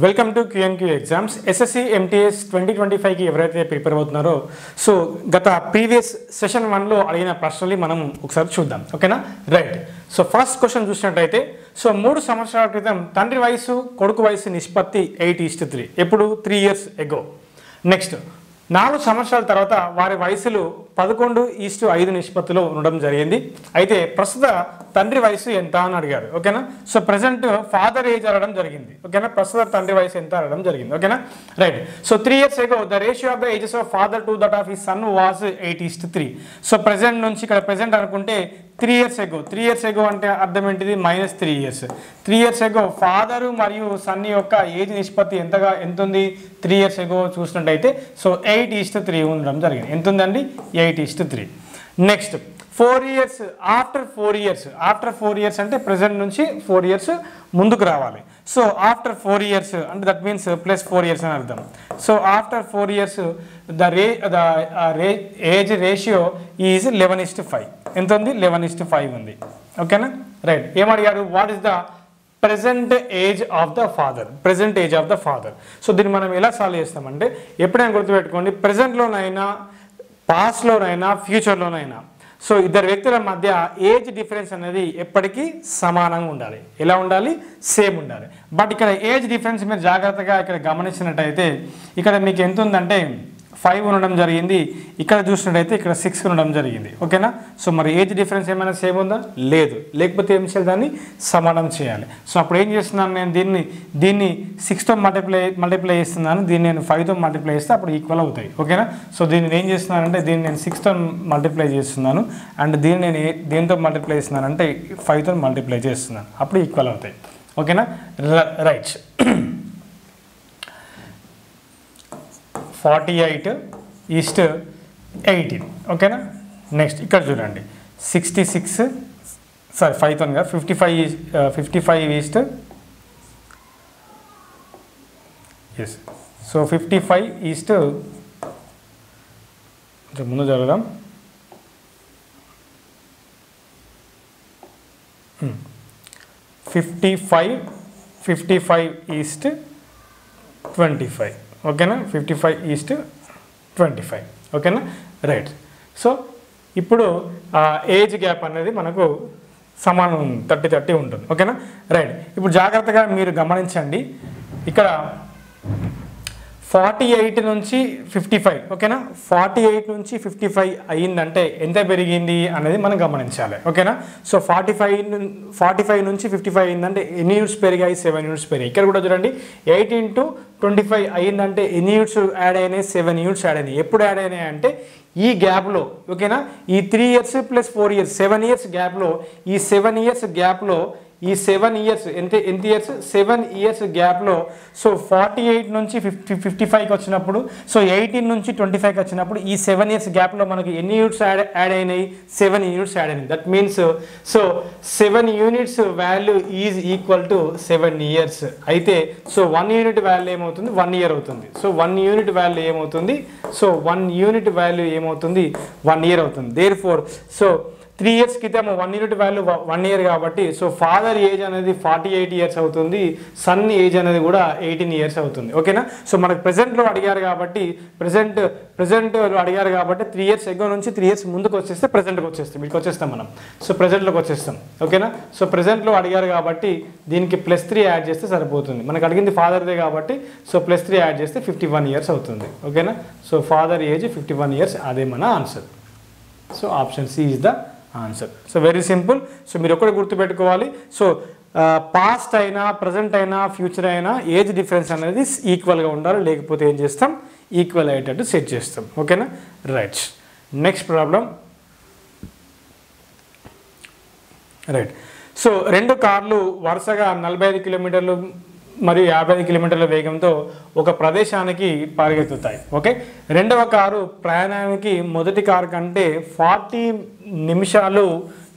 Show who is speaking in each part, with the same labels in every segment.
Speaker 1: Welcome to QNQ exams. SSC MTS 2025కి ఎవరైతే prepare అవుతున్నారో సో గత ప్రీవియస్ సెషన్ 1లో అడిగిన ప్రశ్నలు మనం ఒకసారి చూద్దాం. ఓకేనా, రైట్. సో ఫస్ట్ క్వశ్చన్ చూసినట్టయితే, సో 3 సంవత్సరాల క్రితం తండ్రి వయసు కొడుకు వయసు నిష్పత్తి 8:3. ఎప్పుడు? 3 years ago. నెక్స్ట్ 4 సంవత్సరాల తర్వాత వారి వయసులు 11:5 నిష్పత్తిలో ఉండడం జరిగింది. అయితే ప్రస్తుత తండ్రి వయసు ఎంత అని అడిగారు. ఓకేనా, సో ప్రజెంట్ ఫాదర్ ఏజ్ అడగడం జరిగింది. ఓకేనా, ప్రస్తుత తండ్రి వయసు ఎంత అడగడం జరిగింది. ఓకేనా, right. So 3 years ago the ratio of the ages of father to that of his son was 8:3. So present నుంచి ఇక్కడ ప్రజెంట్ అనుకుంటే 3 years ago. 3 years ago అంటే అర్థం ఏంటిది? -3 years. 3 years ago ఫాదరు మరియు సన్ యొక్క ఏజ్ నిష్పత్తి ఎంత ఉంది? 3 years ago చూసినట్టయితే సో 8:3 ఉండడం జరిగింది. ఎంత ఉందండి? 8:3. నెక్స్ట్ 4 years ఆఫ్టర్ 4 years అంటే ప్రజెంట్ నుంచి 4 years ముందుకు రావాలి. సో ఆఫ్టర్ 4 years అంటే దట్ మీన్స్ +4 years అని అర్థం. So after 4 years the age ratio is 11:5. ఎంత ఉంది? 11:5 ఉంది. ఓకేనా, రైట్. ఏమడిగారు? What is the present age of the father. So దీన్ని మనం ఎలా సాల్వ్ చేస్తామంటే, ఎప్పుడైనా గుర్తుపెట్టుకోండి, ప్రజెంట్లోనైనా పాస్ట్లోనైనా ఫ్యూచర్లోనైనా సో ఇద్దరు వ్యక్తుల మధ్య ఏజ్ డిఫరెన్స్ అనేది ఎప్పటికీ సమానంగా ఉండాలి. ఎలా ఉండాలి? సేమ్ ఉండాలి. బట్ ఇక్కడ ఏజ్ డిఫరెన్స్ మీరు జాగ్రత్తగా ఇక్కడ గమనించినట్టయితే ఇక్కడ మీకు ఎంత ఉందంటే 5 ఉండడం జరిగింది. ఇక్కడ చూసినట్టయితే ఇక్కడ 6 ఉండడం జరిగింది. ఓకేనా, సో మరి ఏజ్ డిఫరెన్స్ ఏమైనా సేమ్ ఉందా? లేదు. లేకపోతే ఏం చేయాలి? దాన్ని సమానం చేయాలి. సో అప్పుడు ఏం చేస్తున్నాను నేను? దీన్ని 6తో మల్టిప్లై చేస్తున్నాను. దీన్ని నేను 5తో మల్టిప్లై చేస్తే అప్పుడు ఈక్వల్ అవుతాయి. ఓకేనా, సో దీన్ని నేను చేస్తున్నానంటే దీన్ని నేను 6తో మల్టిప్లై చేస్తున్నాను అండ్ దీన్ని నేను దేంతో మల్టిప్లై చేస్తున్నానంటే 5తో మల్టిప్లై చేస్తున్నాను. అప్పుడు ఈక్వల్ అవుతాయి. ఓకేనా, రైట్. 48:18. ఓకేనా, నెక్స్ట్ ఇక్కడ చూడండి 66 సారీ 5తో 55 ఎస్. సో 55 ముందు జరగదాం. 55:25. ఓకేనా, 55:25. ఓకేనా, రైట్. సో ఇప్పుడు ఏజ్ గ్యాప్ అనేది మనకు సమానం 30 ఉంటుంది. ఓకేనా, రైట్. ఇప్పుడు జాగ్రత్తగా మీరు గమనించండి, ఇక్కడ 48 నుంచి 55. ఓకేనా, 48 నుంచి 55 అయ్యిందంటే ఎంత పెరిగింది అనేది మనం గమనించాలి. ఓకేనా, సో 45 నుంచి 55 అయిందంటే ఎన్ని యూనిట్స్ పెరిగాయి? 7 యూనిట్స్ పెరిగాయి. ఇక్కడ కూడా చూడండి 8 × 25 అయ్యిందంటే ఎన్ని యూనిట్స్ యాడ్ అయినాయి? 7 యూనిట్స్ యాడ్ అయినాయి. ఎప్పుడు యాడ్ అయినాయి అంటే ఈ గ్యాప్లో. ఓకేనా, ఈ 3 years + 4 years 7 years గ్యాప్లో, ఈ 7 years గ్యాప్లో ఈ 7 years ఎంత ఇయర్స్? 7 years గ్యాప్లో సో 48 నుంచి 55కి వచ్చినప్పుడు సో 18 నుంచి 25కి వచ్చినప్పుడు ఈ 7 years గ్యాప్లో మనకి ఎన్ని యూనిట్స్ యాడ్ అయినాయి? 7 యూనిట్స్ యాడ్ అయినాయి. That means so 7 units value is equal to 7 years. అయితే సో 1 యూనిట్ వాల్యూ ఏమవుతుంది? 1 year అవుతుంది. సో 1 యూనిట్ వాల్యూ ఏమవుతుంది? సో 1 యూనిట్ వాల్యూ ఏమవుతుంది? 1 year అవుతుంది. దేర్ ఫోర్ సో 3 years క్రితం 1 యూనిట్ వాల్యూ 1 year కాబట్టి సో ఫాదర్ ఏజ్ అనేది 48 years అవుతుంది. సన్ ఏజ్ అనేది కూడా 18 years అవుతుంది. ఓకేనా, సో మనకు ప్రెజెంట్లో అడిగారు కాబట్టి 3 years ago నుంచి 3 years ముందుకు వచ్చేస్తే ప్రెజెంట్కి వచ్చేస్తాం. వీటికి వచ్చేస్తాం మనం. సో ప్రెజెంట్లోకి వచ్చేస్తాం. ఓకేనా, సో ప్రెజెంట్లో అడిగారు కాబట్టి దీనికి +3 యాడ్ చేస్తే సరిపోతుంది. మనకు అడిగింది ఫాదర్దే కాబట్టి సో +3 యాడ్ చేస్తే 51 years అవుతుంది. ఓకేనా, సో ఫాదర్ ఏజ్ 51 years. అదే మన answer. So option C is the answer. So very simple. So మీరు ఒకటి గుర్తుపెట్టుకోవాలి, సో పాస్ట్ అయినా ప్రజెంట్ అయినా ఫ్యూచర్ అయినా ఏజ్ డిఫరెన్స్ అనేది ఈక్వల్గా ఉండాలి. లేకపోతే ఏం చేస్తాం? ఈక్వల్ అయ్యేటట్టు సెట్ చేస్తాం. ఓకేనా, right. Next problem, right. So 2 కార్లు వరుసగా 45 కిలోమీటర్లు మరియు 55 కిలోమీటర్ల వేగంతో ఒక ప్రదేశానికి పరిగెత్తుతాయి. ఓకే, రెండవ కారు ప్రయాణానికి మొదటి కారు కంటే 40 నిమిషాలు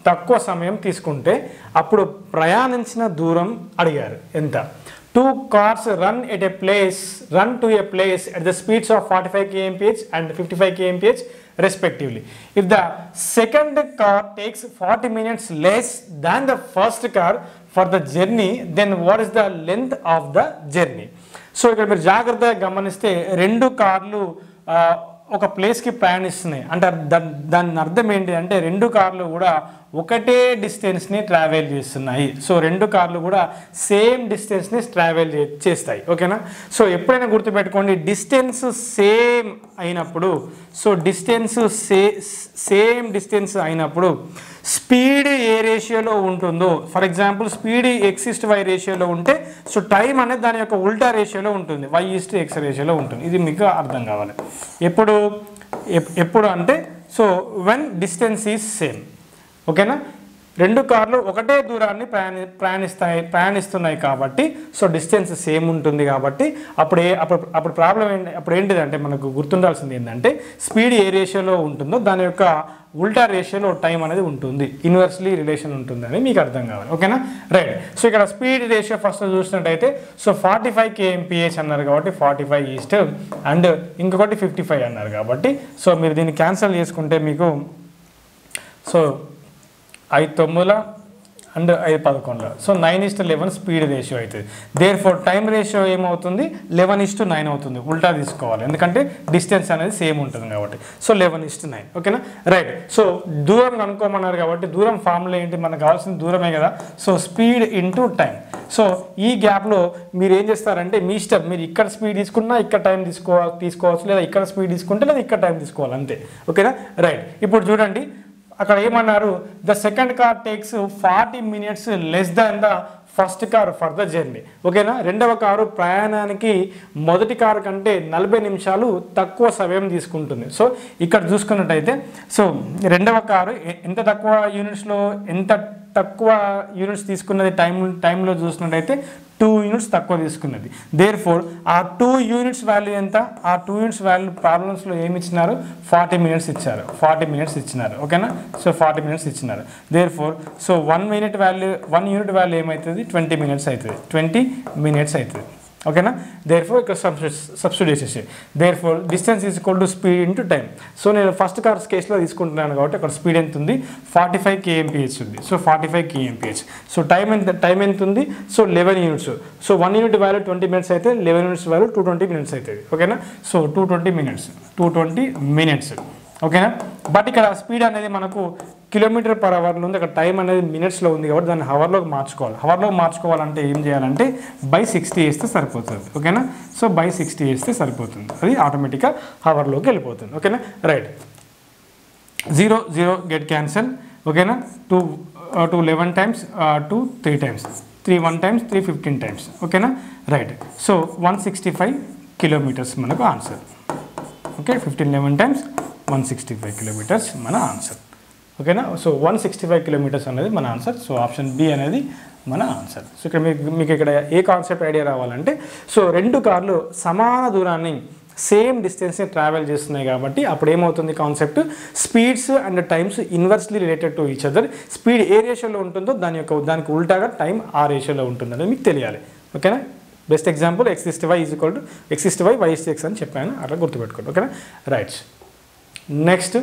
Speaker 1: తక్కువ సమయం తీసుకుంటే అప్పుడు ప్రయాణించిన దూరం అడిగారు. ఎంత? 2 cars run to a place at the speeds of 45 kmph and 55 kmph respectively. If the second car takes 40 minutes less than the first car for the journey, then what is the length of the journey? So ఇక్కడ మీరు జాగ్రత్తగా గమనిస్తే రెండు కార్లు ఒక ప్లేస్కి ప్రయాణిస్తున్నాయి అంటే దాని అర్థం ఏంటి అంటే రెండు కార్లు కూడా ఒకటే డిస్టెన్స్ని ట్రావెల్ చేస్తున్నాయి. సో రెండు కార్లు కూడా సేమ్ డిస్టెన్స్ని ట్రావెల్ చేస్తాయి. ఓకేనా? సో ఎప్పుడైనా గుర్తుపెట్టుకోండి, డిస్టెన్స్ సేమ్ అయినప్పుడు, సో డిస్టెన్స్ సేమ్ డిస్టెన్స్ అయినప్పుడు స్పీడ్ ఏ రేషియోలో ఉంటుందో, ఫర్ ఎగ్జాంపుల్ స్పీడ్ x/y రేషియోలో ఉంటే సో టైం అనేది దాని యొక్క ఉల్టా రేషియోలో ఉంటుంది, y/x రేషియోలో ఉంటుంది. ఇది మీకు అర్థం కావాలి. ఎప్పుడు అంటే so when distance is same. ఓకేనా? రెండు కార్లు ఒకటే దూరాన్ని ప్రయాణిస్తున్నాయి కాబట్టి సో డిస్టెన్స్ సేమ్ ఉంటుంది కాబట్టి అప్పుడు ప్రాబ్లం ఏంటిదంటే మనకు గుర్తుండాల్సింది ఏంటంటే స్పీడ్ ఏ రేషియోలో ఉంటుందో దాని యొక్క ఉల్టా రేషియోలో టైం అనేది ఉంటుంది, ఇన్వర్స్లీ రిలేషన్ ఉంటుంది అని మీకు అర్థం కావాలి. ఓకేనా? రైట్. సో ఇక్కడ స్పీడ్ రేషియో ఫస్ట్ చూసినట్టయితే సో 45 kmph అన్నారు కాబట్టి 45 ఈస్ట్ అండ్ ఇంకొకటి 55 అన్నారు కాబట్టి సో మీరు దీన్ని క్యాన్సిల్ చేసుకుంటే మీకు so 5/9 and 5/11 so 9:11 speed ratio అవుతుంది. దేర్ ఫోర్ టైం రేషియో ఏమవుతుంది 11:9 అవుతుంది. ఉల్టా తీసుకోవాలి ఎందుకంటే డిస్టెన్స్ అనేది సేమ్ ఉంటుంది కాబట్టి. సో 11:9. ఓకేనా? రైట్. సో దూరం కనుక్కోమన్నారు కాబట్టి దూరం ఫార్ములా ఏంటి, మనకు కావాల్సిన దూరమే కదా. So speed into time. So ఈ గ్యాప్లో మీరు ఏం చేస్తారంటే మీ ఇష్టం, మీరు ఇక్కడ స్పీడ్ తీసుకున్నా ఇక్కడ టైం తీసుకోవచ్చు, లేదా ఇక్కడ స్పీడ్ తీసుకుంటే లేదా ఇక్కడ టైం తీసుకోవాలి అంతే. ఓకేనా? రైట్. ఇప్పుడు చూడండి అక్కడ ఏమన్నారు, the second car takes 40 minutes less than the first car for the journey. ఓకేనా? రెండవ కారు ప్రయాణానికి మొదటి కారు కంటే 40 నిమిషాలు తక్కువ సమయం తీసుకుంటుంది. సో ఇక్కడ చూసుకున్నట్టయితే సో రెండవ కారు ఎంత తక్కువ యూనిట్స్ తీసుకున్నది టైంలో చూసినట్టయితే 2 units తక్కువ తీసుకున్నది. దేర్ ఫోర్ ఆ 2 units వాల్యూ ఎంత, ఆ 2 units వాల్యూ ప్రాబ్లమ్స్లో ఏమి ఇచ్చినారు 40 minutes ఇచ్చారు. 40 minutes ఇచ్చినారు. ఓకేనా? సో 40 minutes ఇచ్చినారు. Therefore so 1 unit value ఏమవుతుంది 20 minutes అవుతుంది. 20 minutes అవుతుంది. ఓకేనా? దేర్ ఫోర్ ఇక్కడ సబ్స్టిట్యూట్ చేసేసి therefore distance is equal to speed into time. So నేను ఫస్ట్ కార్స్ కేసులో తీసుకుంటున్నాను కాబట్టి అక్కడ స్పీడ్ ఎంత ఉంది 45 kmph ఉంది. So 45 kmph. సో టైం ఎంత ఉంది so 11 units. So 1 unit value 20 minutes అయితే 11 units వాల్యూ 220 minutes అవుతుంది. ఓకేనా? So 220 minutes. ఓకేనా? బట్ ఇక్కడ స్పీడ్ అనేది మనకు km/h ఉంది, అక్కడ టైం అనేది మినిట్స్లో ఉంది కాబట్టి దాన్ని హవర్లోకి మార్చుకోవాలంటే ఏం చేయాలంటే by 60 వేస్తే సరిపోతుంది. ఓకేనా? సో by 60 వేస్తే సరిపోతుంది, అది ఆటోమేటిక్గా హవర్లోకి వెళ్ళిపోతుంది. ఓకేనా? రైట్. 0 0 get cancel. ఓకేనా? 2 11 times 2 3 times 3 1 times 3 15 times. ఓకేనా? రైట్. సో 165 kilometers మనకు ఆన్సర్. ఓకే, 15 11 times 165 kilometers మన ఆన్సర్. ఓకేనా? సో 165 kilometers అనేది మన ఆన్సర్. సో ఆప్షన్ బి అనేది మన ఆన్సర్. సో ఇక్కడ మీకు ఇక్కడ ఏ కాన్సెప్ట్ ఐడియా రావాలంటే సో రెండు కార్లు సమాన దూరాన్ని సేమ్ డిస్టెన్స్ని ట్రావెల్ చేస్తున్నాయి కాబట్టి అప్పుడు ఏమవుతుంది concept speeds and times inversely related to each other. Speed ఏ రేషియోలో ఉంటుందో దానికి ఉల్టాగా టైం ఆ రేషియోలో ఉంటుంది అనేది మీకు తెలియాలి. ఓకేనా? బెస్ట్ ఎగ్జాంపుల్ x/y y/x అని చెప్పాను, అట్లా గుర్తుపెట్టుకోండి. ఓకేనా? రైట్. నెక్స్ట్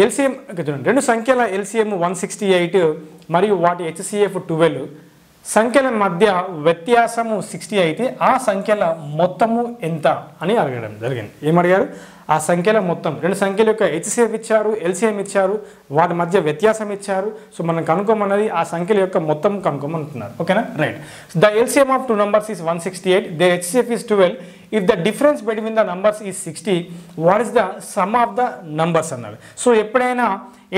Speaker 1: ఎల్సిఎం చూడండి, రెండు సంఖ్యల ఎల్సిఎం 168 మరియు వాటి HCF 12. సంఖ్యల మధ్య వ్యత్యాసము 60 అయితే ఆ సంఖ్యల మొత్తము ఎంత అని అడగడం జరిగింది. ఏమడిగారు? ఆ సంఖ్యల మొత్తం, రెండు సంఖ్యల యొక్క HCF ఇచ్చారు, LCM ఇచ్చారు, వాటి మధ్య వ్యత్యాసం ఇచ్చారు. సో మనం కనుక్కోమన్నది ఆ సంఖ్యల యొక్క మొత్తం కనుక్కోమంటున్నారు. ఓకేనా? Right. The LCM of 2 numbers is 168, their HCF is 12. If the difference between the numbers is 60, what is the sum of the numbers అన్నాడు. సో ఎప్పుడైనా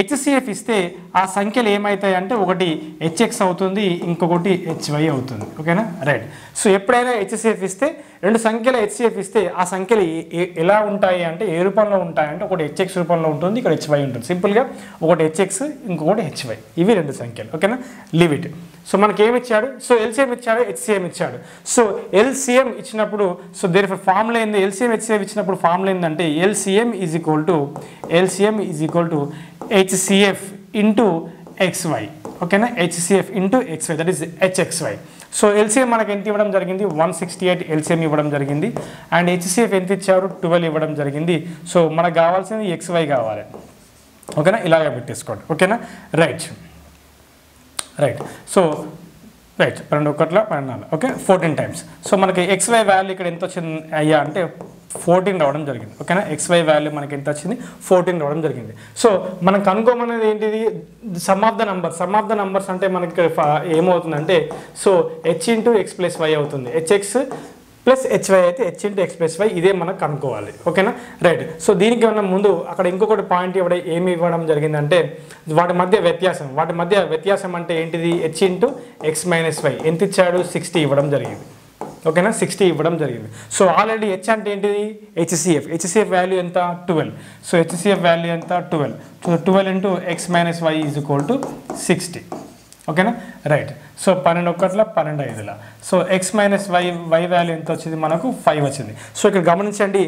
Speaker 1: HCF ఇస్తే ఆ సంఖ్యలు ఏమవుతాయి అంటే ఒకటి HX అవుతుంది, ఇంకొకటి HY అవుతుంది. ఓకేనా? రైట్. సో ఎప్పుడైనా HCF ఇస్తే రెండు సంఖ్యల HCF ఇస్తే ఆ సంఖ్యలు ఎలా ఉంటాయి అంటే ఏ రూపంలో ఉంటాయంటే ఒకటి HX రూపంలో ఉంటుంది, ఇక్కడ HY ఉంటుంది. సింపుల్గా ఒకటి HX ఇంకొకటి HY, ఇవి రెండు సంఖ్యలు. ఓకేనా? Leave it. సో మనకి ఏమి ఇచ్చాడు? సో LCM ఇచ్చాడు, HCM ఇచ్చాడు. సో LCM ఇచ్చినప్పుడు సో దేర్ ఫార్ములా ఏంది? LCM HCF ఇచ్చినప్పుడు ఫార్ములా ఏంటంటే LCM is equal to HCF into XY. ఓకేనా? HCF into XY, that is HXY. So LCM మనకి ఎంత ఇవ్వడం జరిగింది 168 LCM ఇవ్వడం జరిగింది అండ్ HCF ఎంత ఇచ్చారు 12 ఇవ్వడం జరిగింది. సో మనకు కావాల్సింది XY కావాలి. ఓకేనా? ఇలాగే పెట్టేసుకోండి. ఓకేనా? Right. So right 12 1 12 okay 14 times. So మనకి XY వాల్యూ ఇక్కడ ఎంత వచ్చింది అయ్యా అంటే 14 రావడం జరిగింది. ఓకేనా, XY వాల్యూ మనకి ఎంత వచ్చింది 14 రావడం జరిగింది. సో మనం కనుక్కోమనేది ఏంటిది సమ్ ఆఫ్ ద నంబర్స్ అంటే మనకి ఇక్కడ ఏమవుతుందంటే so H into X plus Y అవుతుంది. HX ప్లస్ HY అయితే H into X plus Y ఇదే మనం కనుక్కోవాలి. ఓకేనా, రైట్. సో దీనికి ఏమన్నా ముందు అక్కడ ఇంకొకటి పాయింట్ ఏమి ఇవ్వడం జరిగిందంటే వాటి మధ్య వ్యత్యాసం అంటే ఏంటిది H into X minus Y ఎంత ఇచ్చాడు 60 ఇవ్వడం జరిగింది. ఓకేనా, 60 ఇవ్వడం జరిగింది. సో ఆల్రెడీ H అంటే ఏంటిది HCF వాల్యూ ఎంత 12. సో HCF వాల్యూ ఎంత 12. So 12 into X minus Y is equal to 60. ఓకేనా, right. So 12 1 12 5. So X minus Y value ఎంత వచ్చింది మనకు 5 వచ్చింది. సో ఇక్కడ గమనించండి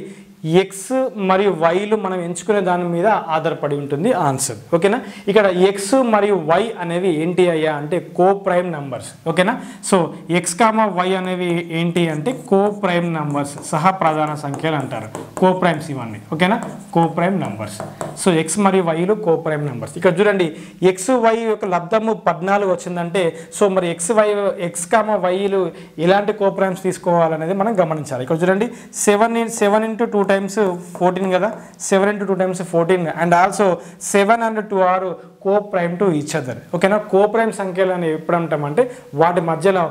Speaker 1: X మరియు Yలు మనం ఎంచుకునే దాని మీద ఆధారపడి ఉంటుంది ఆన్సర్. ఓకేనా, ఇక్కడ X మరియు Y అనేవి ఏంటి అయ్యా అంటే కో ప్రైమ్ నంబర్స్. ఓకేనా, సో X, Y అనేవి ఏంటి అంటే కో ప్రైమ్ నంబర్స్, సహా ప్రధాన సంఖ్యలు అంటారు, కో ప్రైమ్స్ ఇవన్నీ. ఓకేనా, కో ప్రైమ్ నంబర్స్. సో X మరియు Yలు కో ప్రైమ్ నంబర్స్. ఇక్కడ చూడండి X, Y యొక్క లబ్ధము 14 వచ్చిందంటే సో మరి X, Yలు ఎలాంటి కో ప్రైమ్స్ తీసుకోవాలనేది మనం గమనించాలి. ఇక్కడ చూడండి 7 into 2 times 14 కదా, 7 into 2 times 14 and also 7 and 2 are coprime to each other. ఓకేనా, కో ప్రైమ్ సంఖ్యలు అని ఎప్పుడు అంటామంటే వాటి మధ్యలో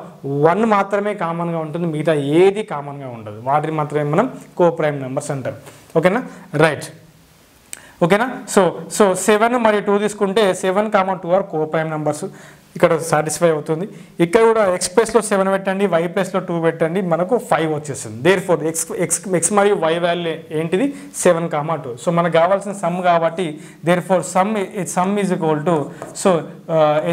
Speaker 1: 1 మాత్రమే కామన్గా ఉంటుంది, మిగతా ఏది కామన్గా ఉండదు, వాటిని మాత్రమే మనం కో ప్రైమ్ నెంబర్స్ అంటాం. ఓకేనా, రైట్. ఓకేనా, సో 7 మరియు 2 తీసుకుంటే 7, 2 ఆర్ కో ప్రైమ్ నెంబర్స్, ఇక్కడ సాటిస్ఫై అవుతుంది. ఇక్కడ కూడా X ప్లస్లో 7 పెట్టండి, Y ప్లస్లో 2 పెట్టండి, మనకు 5 వచ్చేస్తుంది. దేర్ఫోర్ X మరియు Y వాల్యూ ఏంటిది 7, 2. సో మనకు కావాల్సిన సమ్ కాబట్టి therefore some is equal to so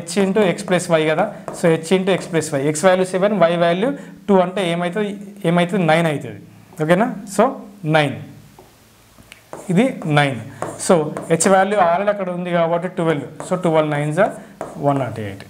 Speaker 1: H into X plus Y కదా, so H into X plus Y. X value 7, Y value 2 అంటే ఏమవుతుంది 9 అవుతుంది. ఓకేనా, సో 9 ఇది 9. సో H వాల్యూ ఆల్రెడీ అక్కడ ఉంది కాబట్టి 12. So 12 9s are 108.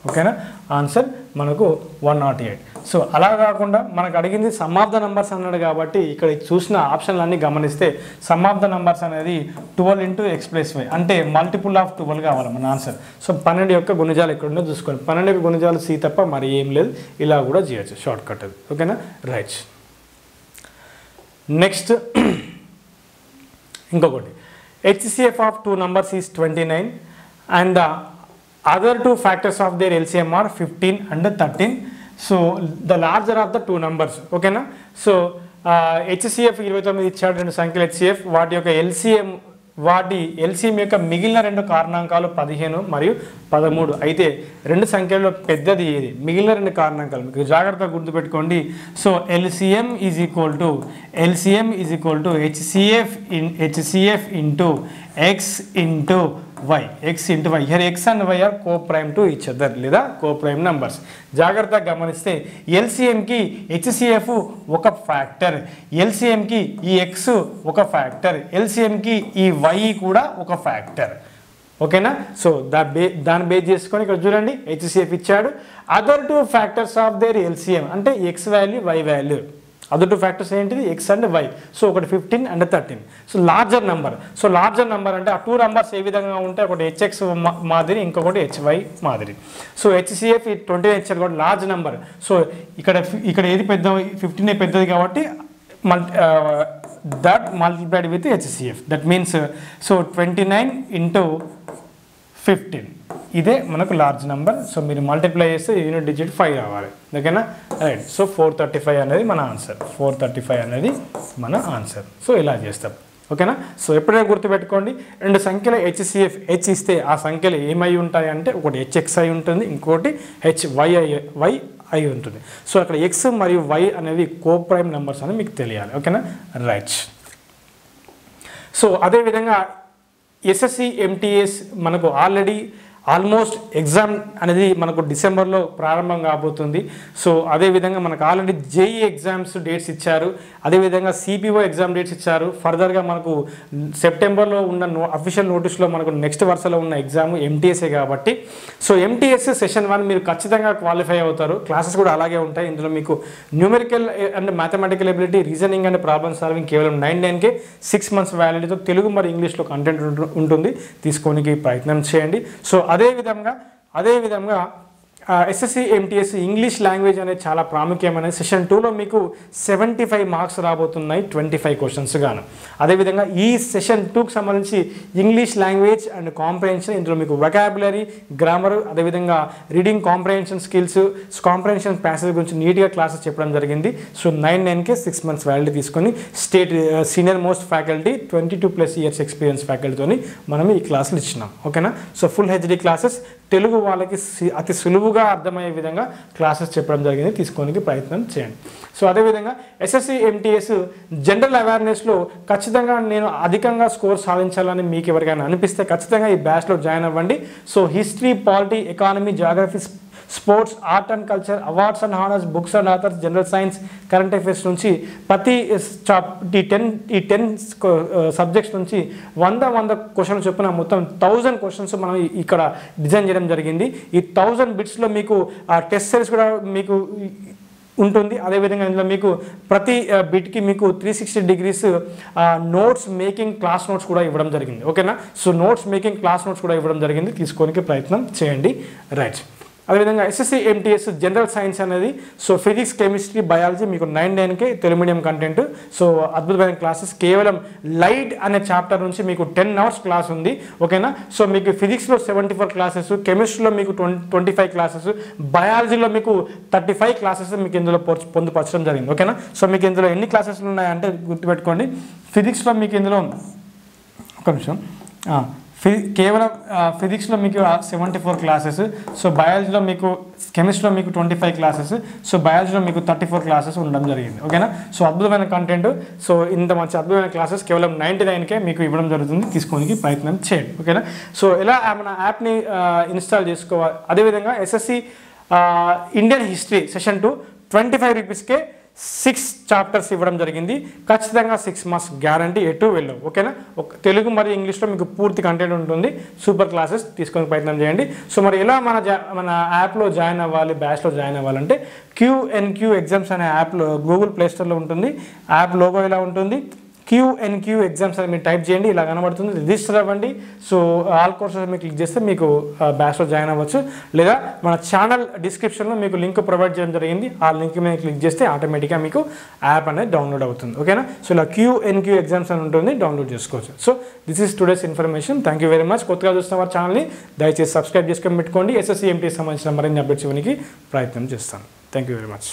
Speaker 1: ఓకేనా, ఆన్సర్ మనకు 108. సో అలా కాకుండా మనకు అడిగింది సమ్ ఆఫ్ ద నంబర్స్ అన్నాడు కాబట్టి ఇక్కడ చూసిన ఆప్షన్లన్నీ గమనిస్తే సమ్ ఆఫ్ ద నంబర్స్ అనేది 12 ఇంటూ X ప్లస్ Y అంటే మల్టిపుల్ ఆఫ్ 12 కావాలి మన ఆన్సర్. సో 12 యొక్క గుణిజాలు ఎక్కడ ఉందో చూసుకోండి. 12 యొక్క గుణిజాలు C తప్ప మరి ఏం లేదు, ఇలా కూడా చేయొచ్చు, షార్ట్ కట్ అది. ఓకేనా, రైట్. నెక్స్ట్ ఇంకొకటి HCF of 2 numbers is 29 and the other 2 factors of their LCM are 15 and 13. So the larger of the 2 numbers. ఓకేనా, సో HCF 29 ఇచ్చాడు, 2 సంఖ్యలు HCF, వాటి LCM యొక్క మిగిలిన 2 కారణాంకాలు 15 మరియు 13. అయితే 2 సంఖ్యల్లో పెద్దది ఏది? మిగిలిన 2 కారణాంకాలు మీకు జాగ్రత్తగా గుర్తుపెట్టుకోండి. So LCM is equal to HCF into X into Y. Here X and Y are co-prime to each other లేదా co-prime numbers. జాగ్రత్తగా గమనిస్తే LCMకి HCF ఒక ఫ్యాక్టర్, LCMకి ఈ X ఒక ఫ్యాక్టర్, LCMకి ఈ Y కూడా ఒక ఫ్యాక్టర్. ఓకేనా, సో దాన్ని బేస్ చేసుకొని ఇక్కడ చూడండి HCF ఇచ్చాడు. Other 2 factors of their LCM అంటే X value Y value. Other 2 factors ఏంటిది X అండ్ Y. సో ఒకటి 15 and 13. సో లార్జర్ నెంబర్ అంటే ఆ 2 నంబర్స్ ఏ విధంగా ఉంటాయి, ఒకటి HX మాదిరి, ఇంకొకటి HY మాదిరి. సో HCF 29 ఇచ్చారు కాబట్టి లార్జ్ నెంబర్. సో ఇక్కడ ఏది పెద్ద 15 పెద్దది కాబట్టి that multiplied with HCF, that means so 29 into 15 ఇదే మనకు లార్జ్ నెంబర్. సో మీరు మల్టిప్లై చేస్తే యూనిట్ డిజిట్ 5 రావాలి. ఓకేనా, రైట్. సో 435 అనేది మన ఆన్సర్. 435 అనేది మన ఆన్సర్. సో ఇలా చేస్తాం. ఓకేనా, సో ఎప్పుడైనా గుర్తుపెట్టుకోండి 2 సంఖ్యల HCF H ఇస్తే ఆ సంఖ్యలు ఏమై ఉంటాయి అంటే ఒకటి HX అయి ఉంటుంది, ఇంకోటి HY అయి ఉంటుంది. సో అక్కడ X మరియు Y అనేవి కో ప్రైమ్ నెంబర్స్ అని మీకు తెలియాలి. ఓకేనా, రైట్. సో అదేవిధంగా SSC MTS మనకు ఆల్మోస్ట్ ఎగ్జామ్ అనేది మనకు డిసెంబర్లో ప్రారంభం కాబోతుంది. సో అదేవిధంగా మనకు ఆల్రెడీ JEE ఎగ్జామ్స్ డేట్స్ ఇచ్చారు, అదేవిధంగా CPO ఎగ్జామ్ డేట్స్ ఇచ్చారు. ఫర్దర్గా మనకు సెప్టెంబర్లో ఉన్న అఫీషియల్ నోటీస్లో మనకు నెక్స్ట్ వరుసలో ఉన్న ఎగ్జామ్ MTSఏ కాబట్టి సో MTS సెషన్ 1 మీరు ఖచ్చితంగా క్వాలిఫై అవుతారు. క్లాసెస్ కూడా అలాగే ఉంటాయి. ఇందులో మీకు numerical and mathematical ability, reasoning and problem solving కేవలం 9 6 months వ్యాలిడిటీతో తెలుగు మరి ఇంగ్లీష్లో కంటెంట్ ఉంటుంది, తీసుకోనికి ప్రయత్నం చేయండి. సో అదేవిధంగా ఎస్ఎస్సి ఎంటీఎస్ ఇంగ్లీష్ లాంగ్వేజ్ అనేది చాలా ప్రాముఖ్యమైన సెషన్ 2లో మీకు 75 మార్క్స్ రాబోతున్నాయి 25 క్వశ్చన్స్ గాను. అదేవిధంగా ఈ సెషన్ 2కి సంబంధించి ఇంగ్లీష్ లాంగ్వేజ్ అండ్ కాంప్రహెన్షన్, ఇందులో మీకు వొకాబులరీ, గ్రామర్, అదేవిధంగా reading comprehension skills, comprehension passage గురించి నీట్గా క్లాసెస్ చెప్పడం జరిగింది. సో 9కే 6 months వ్యాలిడిటీ తీసుకొని state senior most faculty 22+ years experience ఫ్యాకల్టీతోని మనం ఈ క్లాసులు ఇచ్చినాం. ఓకేనా. So full HD classes Telugu వాళ్ళకి అతి సులువుగా అర్థమయ్యే విధంగా క్లాసెస్ చెప్పడం జరిగింది, తీసుకోనికి ప్రయత్నం చేయండి. సో అదేవిధంగా ఎస్ఎస్సి ఎంటీఎస్ జనరల్ అవేర్నెస్లో ఖచ్చితంగా నేను అధికంగా స్కోర్ సాధించాలని మీకు ఎవరికైనా అనిపిస్తే ఖచ్చితంగా ఈ బ్యాచ్లో జాయిన్ అవ్వండి. So history, polity, economy, geography, sports, art and culture, awards and honours, books and authors, general science, current affairs నుంచి ప్రతి ఈ 10 సబ్జెక్ట్స్ నుంచి 100 క్వశ్చన్స్ చొప్పున మొత్తం 1000 క్వశ్చన్స్ మనం ఇక్కడ డిజైన్ చేయడం జరిగింది. ఈ 1000 బిట్స్లో మీకు టెస్ట్ సిరీస్ కూడా మీకు ఉంటుంది. అదేవిధంగా ఇందులో మీకు ప్రతి బిట్కి మీకు 360 degrees notes making class notes కూడా ఇవ్వడం జరిగింది. ఓకేనా. So notes making class notes కూడా ఇవ్వడం జరిగింది, తీసుకోనికి ప్రయత్నం చేయండి. రైట్. అదేవిధంగా ఎస్ఎస్సి ఎంటీఎస్ జనరల్ సైన్స్ అనేది సో ఫిజిక్స్, కెమిస్ట్రీ, బయాలజీ మీకు 9కే తెలుగు మీడియం కంటెంట్. సో అద్భుతమైన క్లాసెస్. కేవలం లైట్ అనే చాప్టర్ నుంచి మీకు 10 hours క్లాస్ ఉంది. ఓకేనా. సో మీకు ఫిజిక్స్లో 74 క్లాసెస్, కెమిస్ట్రీలో మీకు 25 క్లాసెస్, బయాలజీలో మీకు 35 క్లాసెస్ మీకు ఇందులో పొందుపరచడం జరిగింది. ఓకేనా. సో మీకు ఇందులో ఎన్ని క్లాసెస్ ఉన్నాయంటే గుర్తుపెట్టుకోండి. ఫిజిక్స్లో మీకు ఇందులో ఒక నిమిషం, కేవలం ఫిజిక్స్లో మీకు 74 క్లాసెస్, సో బయాలజీలో మీకు, కెమిస్ట్రీలో మీకు 25 క్లాసెస్, సో బయాలజీలో మీకు 34 క్లాసెస్ ఉండడం జరిగింది. ఓకేనా. సో అద్భుతమైన కంటెంట్. సో ఇంత మంచి అద్భుతమైన క్లాసెస్ కేవలం 99కే మీకు ఇవ్వడం జరుగుతుంది, తీసుకోనికి ప్రయత్నం చేయండి. ఓకేనా. సో ఎలా మన యాప్ని ఇన్స్టాల్ చేసుకోవాలి. అదేవిధంగా ఎస్ఎస్సి ఇండియన్ హిస్టరీ సెషన్ 2 25 రూపీస్కే 6 చాప్టర్స్ ఇవ్వడం జరిగింది. ఖచ్చితంగా 6 months గ్యారంటీ, ఎటు వెళ్ళవు. ఓకేనా. తెలుగు మరియు ఇంగ్లీష్లో మీకు పూర్తి కంటెంట్ ఉంటుంది. సూపర్ క్లాసెస్ తీసుకొని ప్రయత్నం చేయండి. సో మరి ఎలా మన యాప్లో జాయిన్ అవ్వాలి, బ్యాచ్లో జాయిన్ అవ్వాలంటే QNQ ఎగ్జామ్స్ అనే యాప్లో గూగుల్ ప్లేస్టోర్లో ఉంటుంది. యాప్ లోగో ఇలా ఉంటుంది. QNQ ఎగ్జామ్స్ అని మీరు టైప్ చేయండి, ఇలా కనబడుతుంది. రిజిస్టర్ అవ్వండి. సో ఆల్ కోర్సెస్ మీరు క్లిక్ చేస్తే మీకు బ్యాచ్లో జాయిన్ అవ్వచ్చు. లేదా మన ఛానల్ డిస్క్రిప్షన్లో మీకు లింక్ ప్రొవైడ్ చేయడం జరిగింది. ఆ లింక్ మీద క్లిక్ చేస్తే ఆటోమేటిక్గా మీకు యాప్ అనేది డౌన్లోడ్ అవుతుంది. ఓకేనా. సో ఇలా QNQ ఎగ్జామ్స్ అని ఉంటుంది, డౌన్లోడ్ చేసుకోవచ్చు. So this is today's information. Thank you very much. కొత్తగా చూస్తున్న వారి ఛానల్ని దయచేసి సబ్స్క్రైబ్ చేసుకొని పెట్టుకోండి. ఎస్ఎస్సి ఎంటీఎస్ సంబంధించిన మరిన్ని అప్డేట్స్ ఇవ్వడానికి ప్రయత్నం చేస్తాను. Thank you very much.